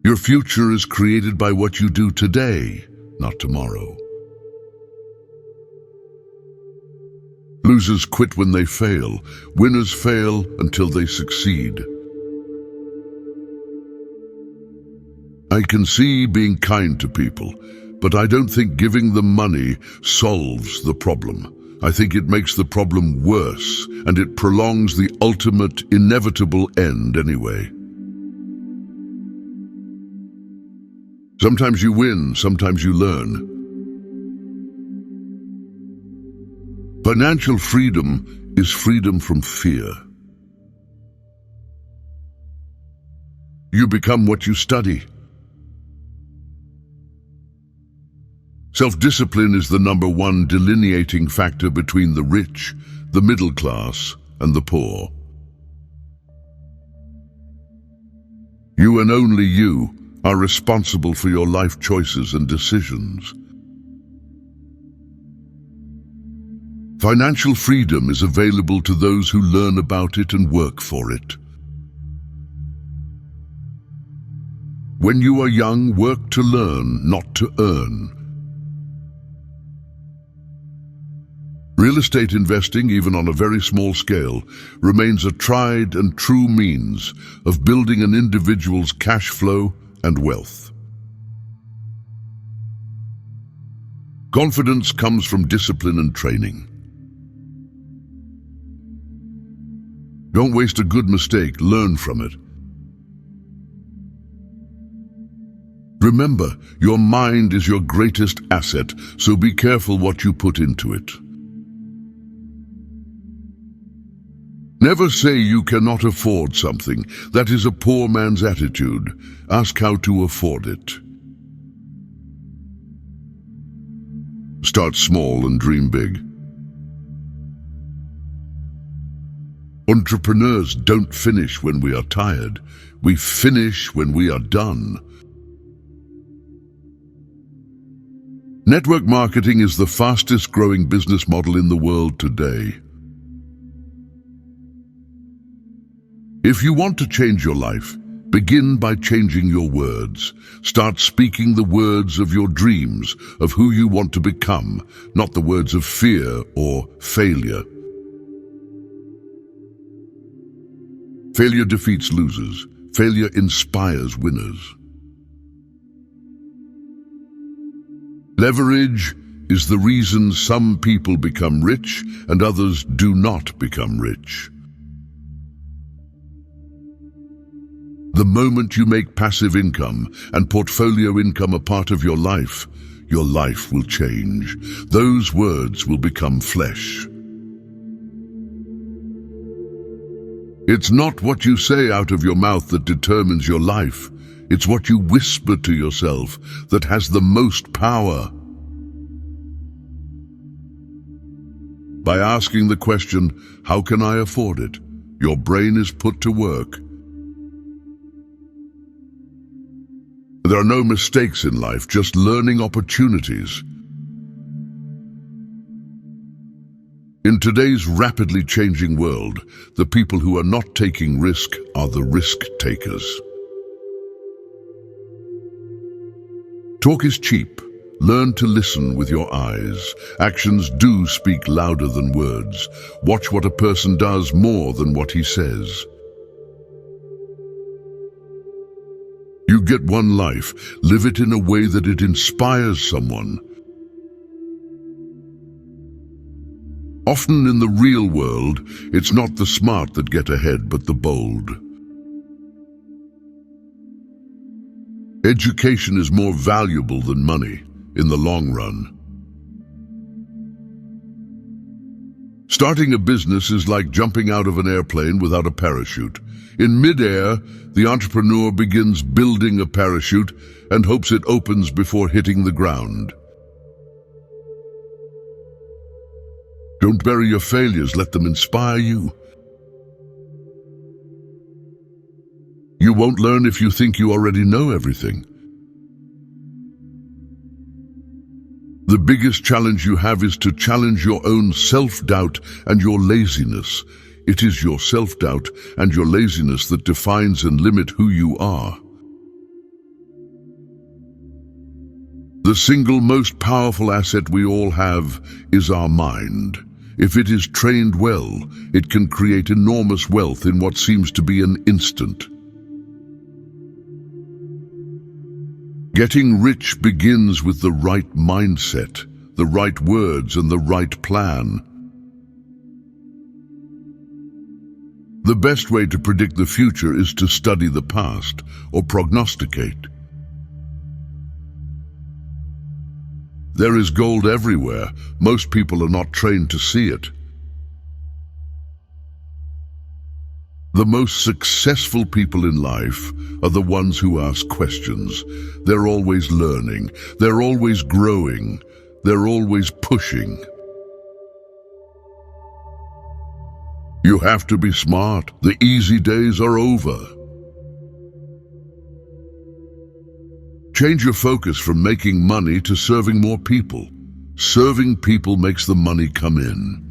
Your future is created by what you do today, not tomorrow. Losers quit when they fail. Winners fail until they succeed. I can see being kind to people, but I don't think giving them money solves the problem. I think it makes the problem worse, and it prolongs the ultimate, inevitable end anyway. Sometimes you win, sometimes you learn. Financial freedom is freedom from fear. You become what you study. Self-discipline is the #1 delineating factor between the rich, the middle class, and the poor. You and only you are responsible for your life choices and decisions. Financial freedom is available to those who learn about it and work for it. When you are young, work to learn, not to earn. Real estate investing, even on a very small scale, remains a tried and true means of building an individual's cash flow and wealth. Confidence comes from discipline and training. Don't waste a good mistake, learn from it. Remember, your mind is your greatest asset, so be careful what you put into it. Never say you cannot afford something. That is a poor man's attitude. Ask how to afford it. Start small and dream big. Entrepreneurs don't finish when we are tired. We finish when we are done. Network marketing is the fastest growing business model in the world today. If you want to change your life, begin by changing your words. Start speaking the words of your dreams, of who you want to become, not the words of fear or failure. Failure defeats losers. Failure inspires winners. Leverage is the reason some people become rich and others do not become rich. The moment you make passive income and portfolio income a part of your life will change. Those words will become flesh. It's not what you say out of your mouth that determines your life. It's what you whisper to yourself that has the most power. By asking the question, how can I afford it? Your brain is put to work. There are no mistakes in life, just learning opportunities. In today's rapidly changing world, the people who are not taking risk are the risk takers. Talk is cheap. Learn to listen with your eyes. Actions do speak louder than words. Watch what a person does more than what he says. You get one life. Live it in a way that it inspires someone. Often in the real world, it's not the smart that get ahead, but the bold. Education is more valuable than money in the long run. Starting a business is like jumping out of an airplane without a parachute. In midair, the entrepreneur begins building a parachute and hopes it opens before hitting the ground. Don't bury your failures, let them inspire you. You won't learn if you think you already know everything. The biggest challenge you have is to challenge your own self-doubt and your laziness. It is your self-doubt and your laziness that defines and limit who you are. The single most powerful asset we all have is our mind. If it is trained well, it can create enormous wealth in what seems to be an instant. Getting rich begins with the right mindset, the right words, and the right plan. The best way to predict the future is to study the past or prognosticate. There is gold everywhere. Most people are not trained to see it. The most successful people in life are the ones who ask questions. They're always learning. They're always growing. They're always pushing. You have to be smart. The easy days are over. Change your focus from making money to serving more people. Serving people makes the money come in.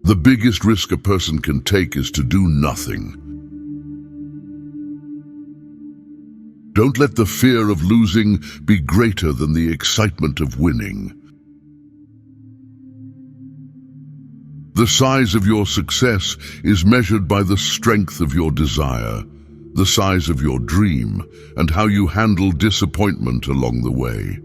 The biggest risk a person can take is to do nothing. Don't let the fear of losing be greater than the excitement of winning. The size of your success is measured by the strength of your desire, the size of your dream, and how you handle disappointment along the way.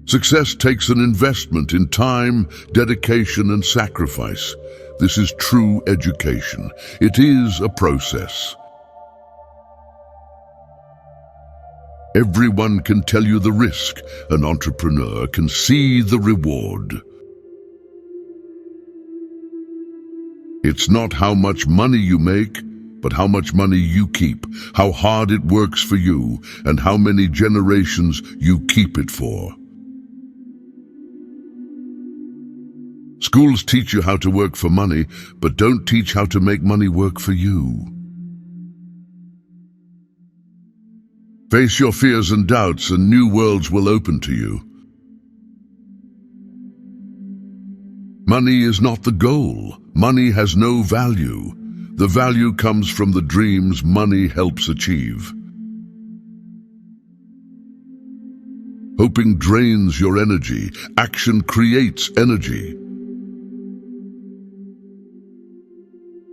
Success takes an investment in time, dedication, and sacrifice. This is true education. It is a process. Everyone can tell you the risk. An entrepreneur can see the reward. It's not how much money you make, but how much money you keep, how hard it works for you, and how many generations you keep it for. Schools teach you how to work for money, but don't teach how to make money work for you. Face your fears and doubts, and new worlds will open to you. Money is not the goal. Money has no value. The value comes from the dreams money helps achieve. Hoping drains your energy. Action creates energy.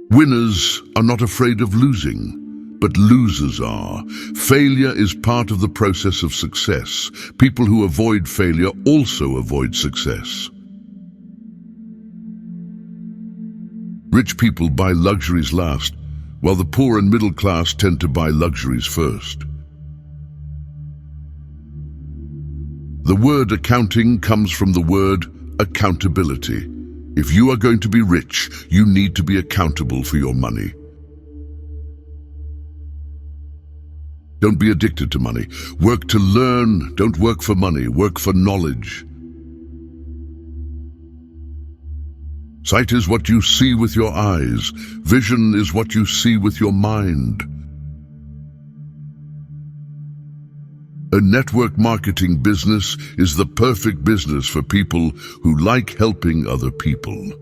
Winners are not afraid of losing, but losers are. Failure is part of the process of success. People who avoid failure also avoid success. Rich people buy luxuries last, while the poor and middle class tend to buy luxuries first. The word accounting comes from the word accountability. If you are going to be rich, you need to be accountable for your money. Don't be addicted to money. Work to learn. Don't work for money. Work for knowledge. Sight is what you see with your eyes. Vision is what you see with your mind. A network marketing business is the perfect business for people who like helping other people.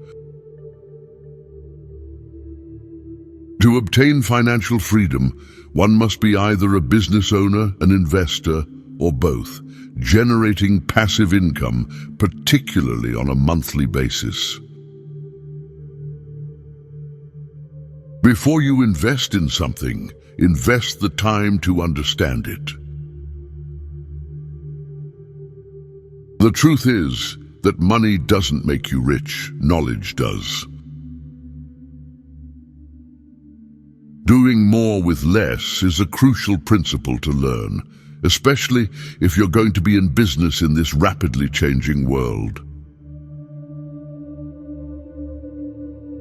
To obtain financial freedom, one must be either a business owner, an investor, or both, generating passive income, particularly on a monthly basis. Before you invest in something, invest the time to understand it. The truth is that money doesn't make you rich, knowledge does. Doing more with less is a crucial principle to learn, especially if you're going to be in business in this rapidly changing world.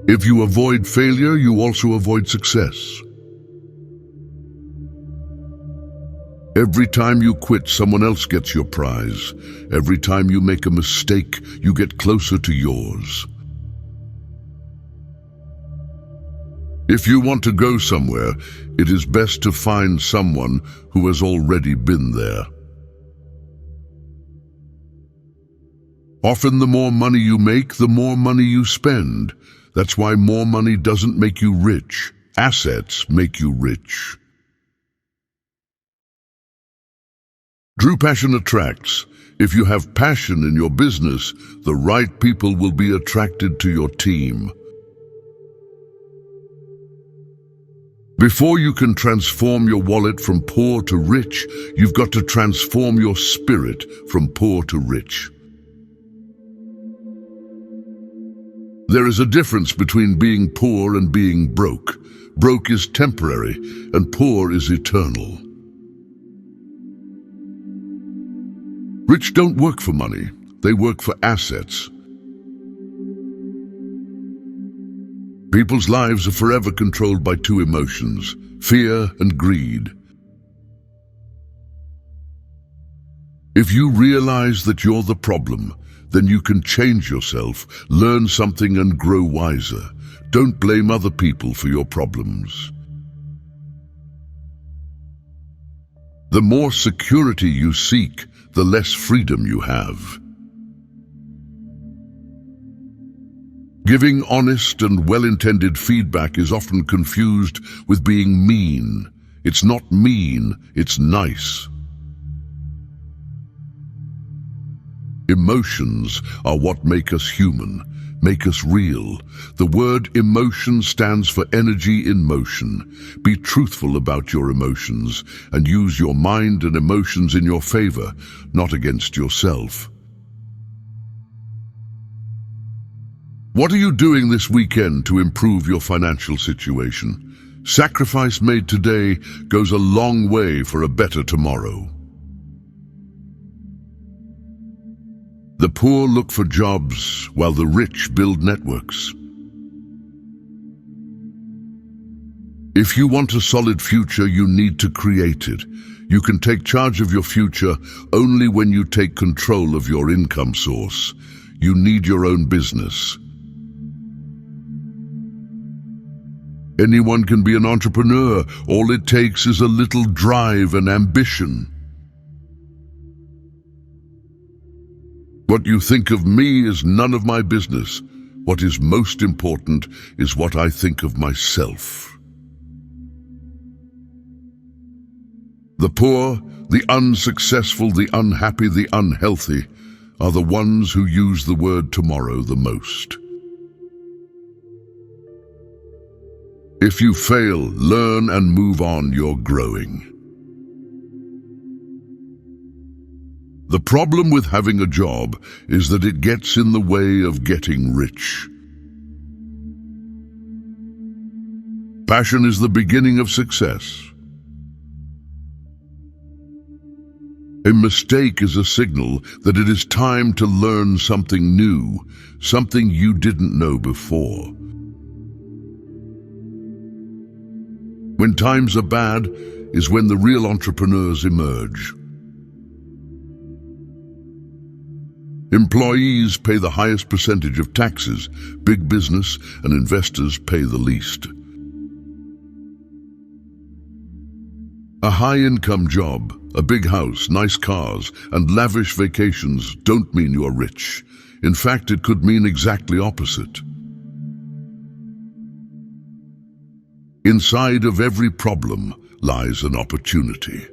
If you avoid failure, you also avoid success. Every time you quit, someone else gets your prize. Every time you make a mistake, you get closer to yours. If you want to go somewhere, it is best to find someone who has already been there. Often the more money you make, the more money you spend. That's why more money doesn't make you rich. assets make you rich. True passion attracts. If you have passion in your business, the right people will be attracted to your team. Before you can transform your wallet from poor to rich, you've got to transform your spirit from poor to rich. There is a difference between being poor and being broke. Broke is temporary, and poor is eternal. Rich don't work for money, they work for assets. People's lives are forever controlled by two emotions, fear and greed. If you realize that you're the problem, then you can change yourself, learn something and grow wiser. Don't blame other people for your problems. The more security you seek, the less freedom you have. Giving honest and well-intended feedback is often confused with being mean. It's not mean, it's nice. Emotions are what make us human, make us real. The word emotion stands for energy in motion. Be truthful about your emotions and use your mind and emotions in your favor, not against yourself. What are you doing this weekend to improve your financial situation? Sacrifice made today goes a long way for a better tomorrow. The poor look for jobs while the rich build networks. If you want a solid future, you need to create it. You can take charge of your future only when you take control of your income source. You need your own business. Anyone can be an entrepreneur. All it takes is a little drive and ambition. What you think of me is none of my business. What is most important is what I think of myself. The poor, the unsuccessful, the unhappy, the unhealthy are the ones who use the word tomorrow the most. If you fail, learn and move on, you're growing. The problem with having a job is that it gets in the way of getting rich. Passion is the beginning of success. A mistake is a signal that it is time to learn something new, something you didn't know before. When times are bad is when the real entrepreneurs emerge. Employees pay the highest percentage of taxes, big business and investors pay the least. A high-income job, a big house, nice cars, and lavish vacations don't mean you're rich. In fact, it could mean exactly opposite. Inside of every problem lies an opportunity.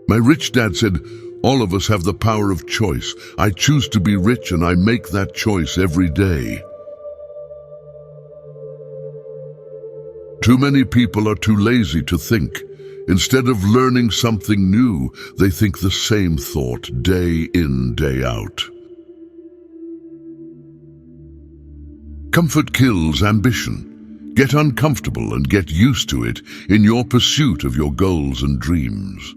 My rich dad said, all of us have the power of choice. I choose to be rich and I make that choice every day. Too many people are too lazy to think. Instead of learning something new, they think the same thought day in, day out. Comfort kills ambition. Get uncomfortable and get used to it in your pursuit of your goals and dreams.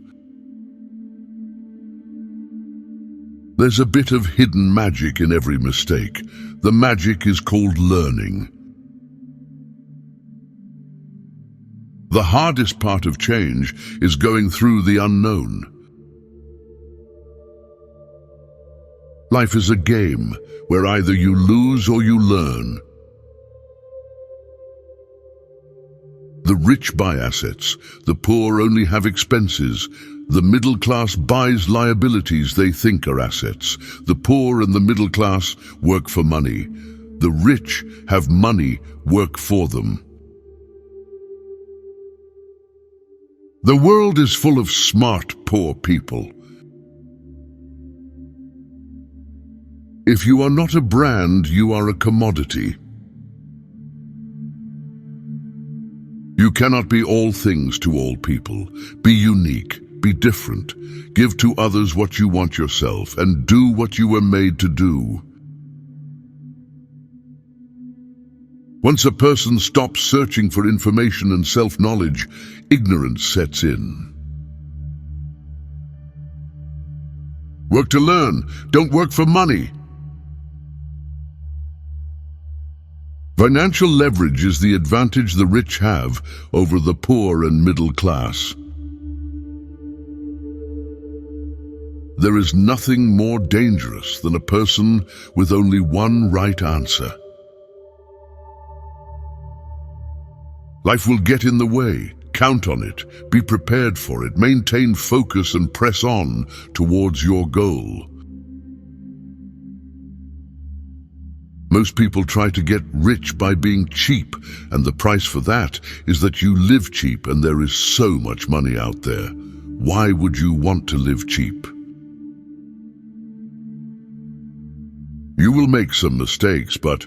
There's a bit of hidden magic in every mistake. The magic is called learning. The hardest part of change is going through the unknown. Life is a game where either you lose or you learn. The rich buy assets, the poor only have expenses. The middle class buys liabilities they think are assets. The poor and the middle class work for money. The rich have money work for them. The world is full of smart, poor people. If you are not a brand, you are a commodity. You cannot be all things to all people. Be unique, be different. Give to others what you want yourself, and do what you were made to do. Once a person stops searching for information and self-knowledge, ignorance sets in. Work to learn, don't work for money. Financial leverage is the advantage the rich have over the poor and middle class. There is nothing more dangerous than a person with only one right answer. Life will get in the way. Count on it. Be prepared for it. Maintain focus and press on towards your goal. Most people try to get rich by being cheap, and the price for that is that you live cheap, and there is so much money out there. Why would you want to live cheap? You will make some mistakes, but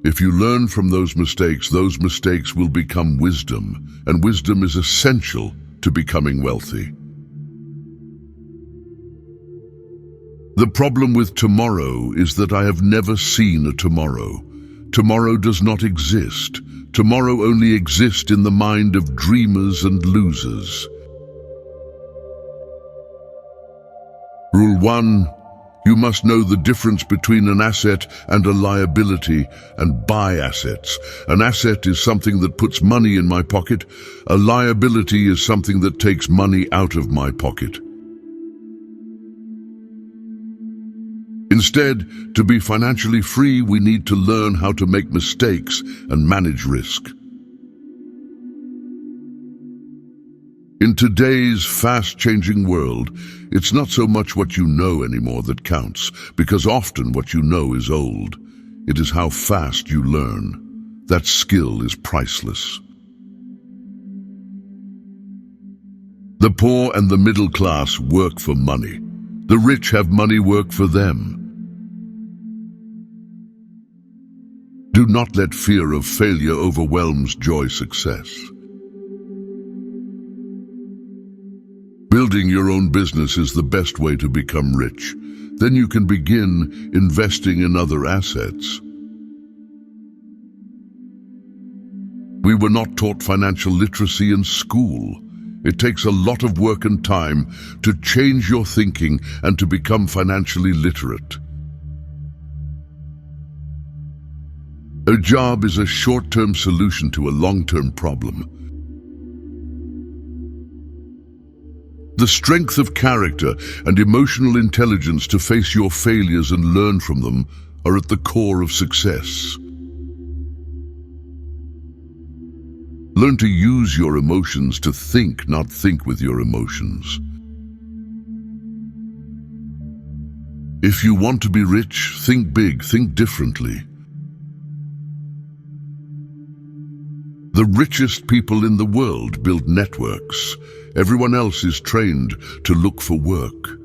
if you learn from those mistakes will become wisdom, and wisdom is essential to becoming wealthy. The problem with tomorrow is that I have never seen a tomorrow. Tomorrow does not exist. Tomorrow only exists in the mind of dreamers and losers. Rule 1. You must know the difference between an asset and a liability, and buy assets. An asset is something that puts money in my pocket. A liability is something that takes money out of my pocket. Instead, to be financially free, we need to learn how to make mistakes and manage risk. In today's fast-changing world, it's not so much what you know anymore that counts, because often what you know is old. It is how fast you learn. That skill is priceless. The poor and the middle class work for money. The rich have money work for them. Do not let fear of failure overwhelm success. Building your own business is the best way to become rich. Then you can begin investing in other assets. We were not taught financial literacy in school. It takes a lot of work and time to change your thinking and to become financially literate. A job is a short-term solution to a long-term problem. The strength of character and emotional intelligence to face your failures and learn from them are at the core of success. Learn to use your emotions to think, not think with your emotions. If you want to be rich, think big, think differently. The richest people in the world build networks. Everyone else is trained to look for work.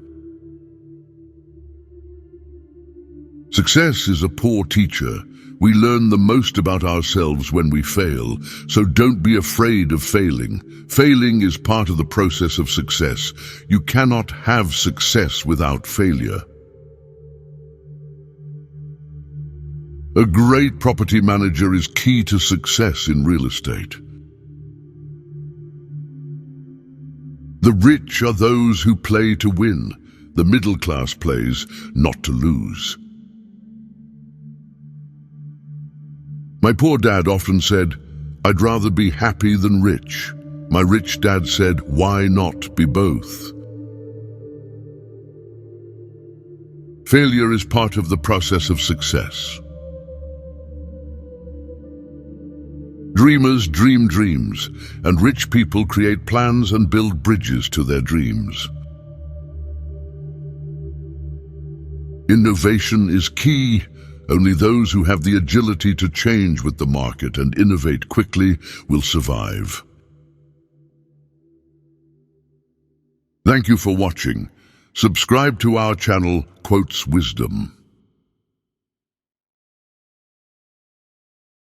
Success is a poor teacher. We learn the most about ourselves when we fail, so don't be afraid of failing. Failing is part of the process of success. You cannot have success without failure. A great property manager is key to success in real estate. The rich are those who play to win. The middle class plays not to lose. My poor dad often said, "I'd rather be happy than rich." My rich dad said, "Why not be both?" Failure is part of the process of success. Dreamers dream dreams, and rich people create plans and build bridges to their dreams. Innovation is key. Only those who have the agility to change with the market and innovate quickly will survive. Thank you for watching. Subscribe to our channel, Quotes Wisdom.